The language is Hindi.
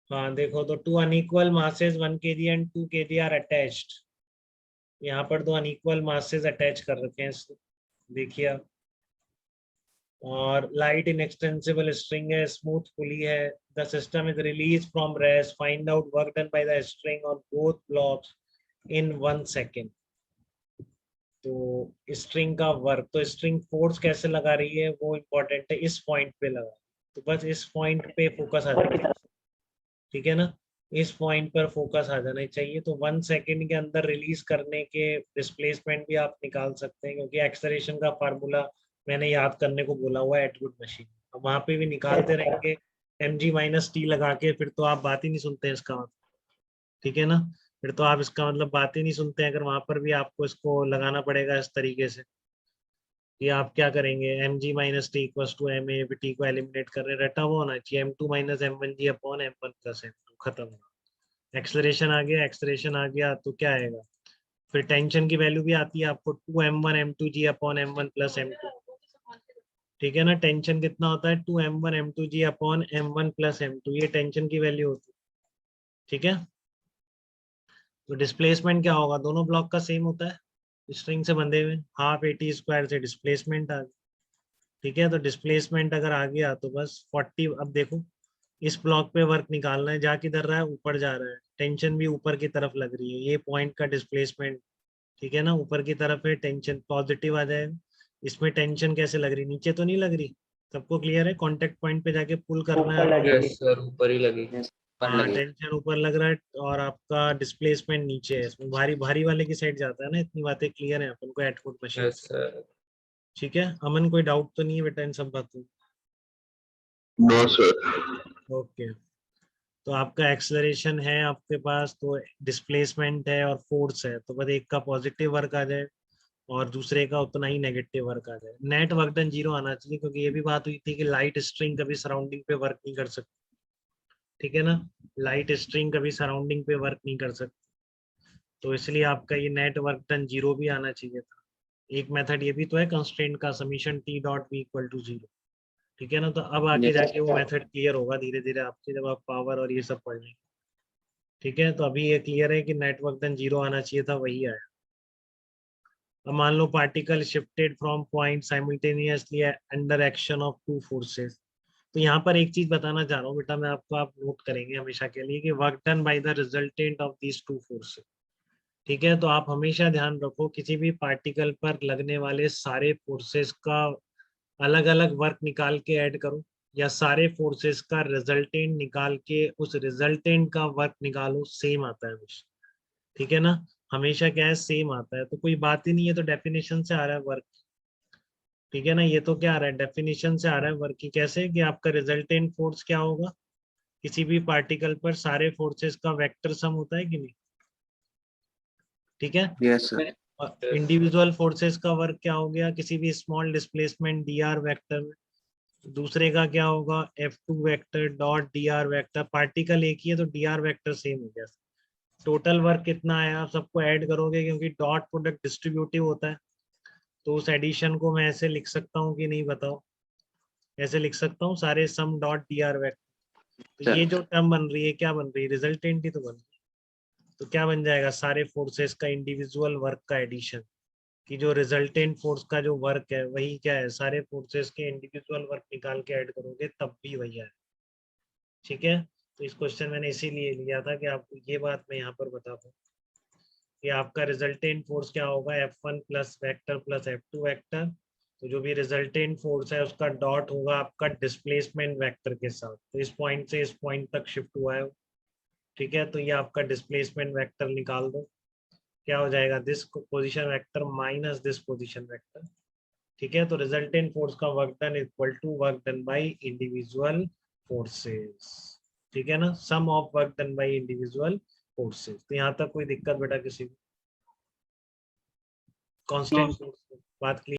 हाँ देखो, तो two unequal masses 1 kg and 2 kg are attached. यहाँ पर दो अनइक्वल मासेस अटैच कर रखे हैं देखिए आप। और लाइट इन एक्सटेंसिबल स्ट्रिंग है, स्मूथ पुली है। The system is release from rest, find out work done by the string on both blocks in 1 second. तो स्ट्रिंग का वर्क, तो स्ट्रिंग फोर्स कैसे लगा रही है वो इम्पोर्टेंट है, इस पॉइंट पे लगा। तो बस इस पॉइंट पे फोकस आ जाना चाहिए, ठीक है ना। इस पॉइंट पर फोकस आ जाना चाहिए। तो 1 सेकेंड के अंदर रिलीज करने के डिस्प्लेसमेंट भी आप निकाल सकते हैं, क्योंकि एक्सेलरेशन का फार्मूला मैंने याद करने को बोला हुआ है एटवुड मशीन। अब वहां पे भी निकालते रहेंगे mg-t लगा के, फिर तो आप बात ही नहीं सुनते हैं इसका मतलब, ठीक है ना। फिर तो आप इसका मतलब बात ही नहीं सुनते हैं, अगर वहां पर भी आपको इसको लगाना पड़ेगा इस तरीके से कि आप क्या करेंगे, mg-t=ma, टी को एलिमिनेट कर रहे, रटा हुआ होना चाहिए m2 - m1g/m1 + m2, खत्म। एक्सलरेशन आ गया, एक्सलरेशन आ गया तो क्या आएगा, फिर टेंशन की वैल्यू भी आती है आपको, 2m1m2g/m1 + m2, ठीक है ना। टेंशन कितना होता है, 2m1m2g/m1 + m2, ये टेंशन की वैल्यू होती है, ठीक है। तो डिस्प्लेसमेंट क्या होगा, दोनों ब्लॉक का सेम होता है, स्ट्रिंग से बंधे हुए, हाफ AT² से डिस्प्लेसमेंट आ गया, ठीक है। तो डिस्प्लेसमेंट अगर आ गया तो बस 40। अब देखो, इस ब्लॉक पे वर्क निकालना है, जा किधर रहा है, ऊपर जा रहा है, टेंशन भी ऊपर की तरफ लग रही है, ये पॉइंट का डिस्प्लेसमेंट, ठीक है ना, ऊपर की तरफ है, टेंशन पॉजिटिव आ जाएगा। इसमें टेंशन कैसे लग रही, नीचे तो नहीं लग रही, सबको क्लियर है, कांटेक्ट पॉइंट पे जाके पुल करना है। यस सर, ऊपर ही लगेगी, ऊपर हाँ, लगेगी। टेंशन ऊपर लग रहा है और आपका डिस्प्लेसमेंट नीचे है, इसमें भारी भारी वाले की साइड जाता है ना। इतनी बातें क्लियर है अपन को एटवुड मशीन यस से, सर। ठीक है। अमन कोई डाउट तो नहीं है बेटा इन सब बातों में? No sir. ओके। तो आपका एक्सलरेशन है आपके पास, तो डिस्प्लेसमेंट है और फोर्स है, तो बस एक का पॉजिटिव वर्क आ जाए और दूसरे का उतना ही नेगेटिव वर्क आ जाए। नेट वर्क डन 0 आना चाहिए, क्योंकि ये भी बात हुई थी कि लाइट स्ट्रिंग कभी सराउंडिंग पे वर्क नहीं कर सकती, ठीक है ना। लाइट स्ट्रिंग कभी सराउंडिंग पे वर्क नहीं कर सकती, तो इसलिए आपका ये नेट वर्क डन 0 भी आना चाहिए था। एक मेथड ये भी तो है कंस्ट्रेंट का, समीशन T.v=0, ठीक है ना। तो अब आगे यस जाके वो मेथड क्लियर होगा धीरे धीरे आपके, जब आप पावर और ये सब पढ़ लेंगे, ठीक है। तो अभी ये क्लियर है कि नेटवर्क डन 0 आना चाहिए था, वही आया। अब मान लो particle shifted from point simultaneously under action of two forces. तो यहाँ पर एक चीज बताना चाह रहा हूँ बेटा मैं आपको, आप नोट करेंगे हमेशा के लिए, कि work done by the resultant of these two forces, ठीक है। तो आप हमेशा ध्यान रखो, किसी भी पार्टिकल पर लगने वाले सारे फोर्सेस का अलग अलग वर्क निकाल के ऐड करो, या सारे फोर्सेस का रिजल्टेंट निकाल के उस रिजल्टेंट का वर्क निकालो, सेम आता है हमेशा, ठीक है ना। हमेशा क्या है, सेम आता है, तो कोई बात ही नहीं है। तो डेफिनेशन से आ रहा है वर्क, ठीक है ना। ये तो क्या आ रहा है, डेफिनेशन से आ रहा है वर्क की, कैसे कि आपका रिजल्टेंट फोर्स क्या होगा, किसी भी पार्टिकल पर सारे फोर्सेस का वेक्टर सम होता है कि नहीं, ठीक है। Yes sir. और इंडिविजुअल फोर्सेस का वर्क क्या हो गया, किसी भी स्मॉल डिस्प्लेसमेंट dr वेक्टर में, दूसरे का क्या होगा, F2 vector dot dr vector, particle एक ही है तो dr वेक्टर सेम हो गया। टोटल वर्क कितना आया, आप सबको ऐड करोगे, क्योंकि डॉट प्रोडक्ट डिस्ट्रीब्यूटिव होता है, तो उस एडिशन को मैं ऐसे लिख सकता हूँ कि नहीं बताओ, ऐसे लिख सकता हूँ, सारे सम डॉट dr वेक्टर। तो ये जो टर्म बन रही है क्या बन रही है, रिजल्टेंट ही तो बन रही है। तो क्या बन जाएगा, सारे फोर्सेस का इंडिविजुअल वर्क का एडिशन, कि जो रिजल्टेंट फोर्स का जो वर्क है वही क्या है, सारे फोर्सेस के इंडिविजुअल वर्क निकाल के ऐड करोगे तब भी वही है, ठीक है। तो इस क्वेश्चन मैंने इसीलिए लिया था कि आपको ये बात मैं यहाँ पर बता दूं कि आपका रिजल्टेंट फोर्स क्या होगा, F1 plus vector plus F2 vector. तो जो भी रिजल्टेंट फोर्स है उसका डॉट होगा आपका डिस्प्लेसमेंट वेक्टर के साथ, तो इस पॉइंट से इस पॉइंट तक शिफ्ट हुआ है, ठीक है। तो ये आपका डिस्प्लेसमेंट वेक्टर निकाल दो, क्या हो जाएगा, this position vector minus this position vector, ठीक है। तो रिजल्टेंट फोर्स का work done equal to work done by individual forces, ठीक है ना, sum of work done by individual forces. तो यहाँ तक कोई दिक्कत बेटा किसी को, कांस्टेंट बात क्लियर?